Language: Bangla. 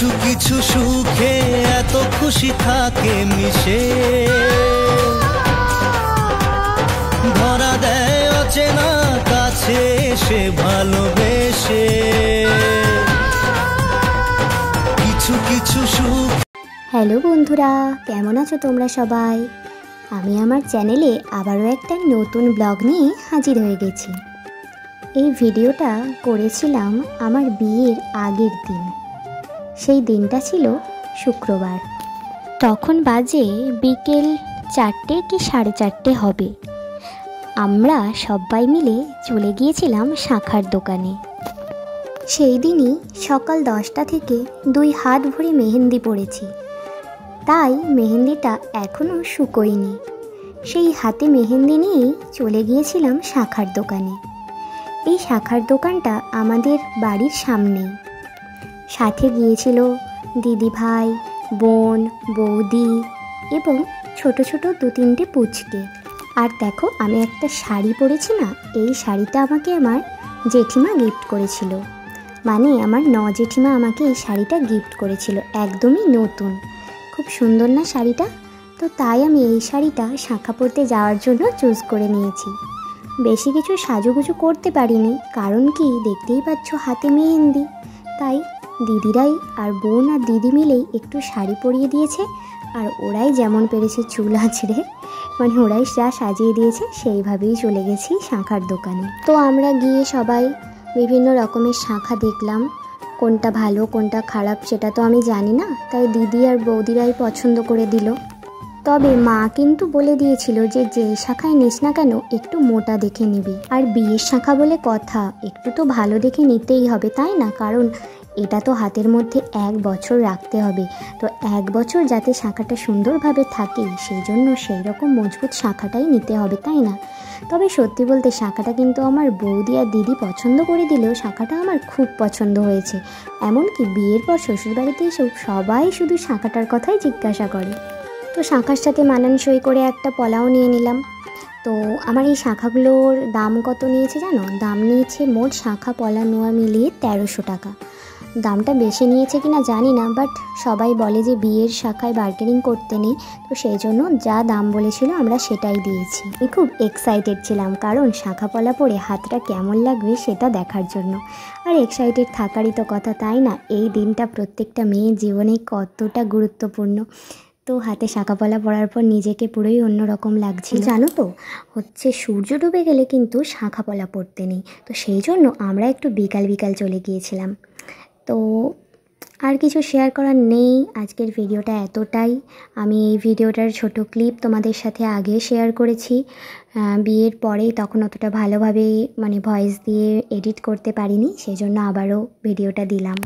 কিছু কিছু সুখে এত খুশি থাকে মিশে, ধরা দেয় অচেনা কাছে এসে ভালোবেসে। কিছু কিছু সুখ। হ্যালো বন্ধুরা, কেমন আছো তোমরা সবাই? আমি আমার চ্যানেলে আবারও একটা নতুন ব্লগ নিয়ে হাজির হয়ে গেছি। এই ভিডিওটা করেছিলাম আমার বিয়ের আগের দিন। সেই দিনটা ছিল শুক্রবার। তখন বাজে বিকেল 4টে কি 4:30 হবে। আমরা সবাই মিলে চলে গিয়েছিলাম শাঁখার দোকানে। সেই দিনই সকাল 10টা থেকে 2 হাত ভরে মেহেন্দি পড়েছি, তাই মেহেন্দিটা এখনও শুকোয়নি। সেই হাতে মেহেন্দি নিয়েই চলে গিয়েছিলাম শাঁখার দোকানে। এই শাঁখার দোকানটা আমাদের বাড়ির সামনেই। সাথে গিয়েছিল দিদি ভাই, বোন, বৌদি এবং ছোট ছোট 2-3টে পুচকে। আর দেখো, আমি একটা শাড়ি পরেছি না, এই শাড়িটা আমাকে আমার জেঠিমা গিফট করেছিল। মানে আমার জেঠিমা আমাকে এই শাড়িটা গিফট করেছিল, একদমই নতুন। খুব সুন্দর না শাড়িটা? তো তাই আমি এই শাড়িটা শাঁখা পরতে যাওয়ার জন্য চুজ করে নিয়েছি। বেশি কিছু সাজুগুজু করতে পারিনি, কারণ কি দেখতেই পাচ্ছ হাতে মেহেন্দি। তাই দিদিরাই আর বোন আর দিদি মিলেই একটু শাড়ি পরিয়ে দিয়েছে, আর ওরাই যেমন পেরেছে চুল আঁচড়ে, মানে ওরাই যা সাজিয়ে দিয়েছে সেইভাবেই চলে গেছি শাঁখার দোকানে। তো আমরা গিয়ে সবাই বিভিন্ন রকমের শাঁখা দেখলাম। কোনটা ভালো কোনটা খারাপ সেটা তো আমি জানি না, তাই দিদি আর বৌদিরাই পছন্দ করে দিল। তবে মা কিন্তু বলে দিয়েছিল যে যেই শাঁখায় নিস না কেন একটু মোটা দেখে নিবি। আর বিয়ের শাঁখা বলে কথা, একটু তো ভালো দেখে নিতেই হবে, তাই না? কারণ এটা তো হাতের মধ্যে 1 বছর রাখতে হবে। তো 1 বছর যাতে শাঁখাটা সুন্দরভাবে থাকে, সেই জন্য সেই রকম মজবুত শাঁখাটাই নিতে হবে, তাই না? তবে সত্যি বলতে শাঁখাটা কিন্তু আমার বৌদি আর দিদি পছন্দ করে দিলেও শাঁখাটা আমার খুব পছন্দ হয়েছে। এমনকি বিয়ের পর শ্বশুরবাড়িতে এসে সবাই শুধু শাঁখাটার কথাই জিজ্ঞাসা করে। তো শাঁখার সাথে মানানসই করে একটা পলাও নিয়ে নিলাম। তো আমার এই শাঁখাগুলোর দাম কত নিয়েছে জানো? দাম নিয়েছে মোট শাঁখা পলা নোয়া মিলিয়ে 1300 টাকা। দামটা বেশি নিয়েছে কিনা জানি না, বাট সবাই বলে যে বিয়ের শাঁখায় বার্গেনিং করতে নেই, তো সেই জন্য যা দাম বলেছিল আমরা সেটাই দিয়েছি। আমি খুব এক্সাইটেড ছিলাম, কারণ শাঁখা পলা পরে হাতটা কেমন লাগবে সেটা দেখার জন্য। আর এক্সাইটেড থাকারই তো কথা, তাই না? এই দিনটা প্রত্যেকটা মেয়ের জীবনে কতটা গুরুত্বপূর্ণ। তো হাতে শাঁখা পলা পরার পর নিজেকে পুরোই অন্যরকম লাগছিল। জানো তো, সূর্য ডুবে গেলে কিন্তু শাঁখা পলা পরতে নেই, তো সেই জন্য আমরা একটু বিকাল বিকাল চলে গিয়েছিলাম। তো আর কিছু শেয়ার করার নেই, আজকের ভিডিওটা এতটাই। আমি এই ভিডিওটার ছোট ক্লিপ তোমাদের সাথে আগে শেয়ার করেছি বিয়ের পরেই, তখন অতটা ভালোভাবে ভয়েস দিয়ে এডিট করতে পারিনি, সেই জন্য আবারও ভিডিওটা দিলাম।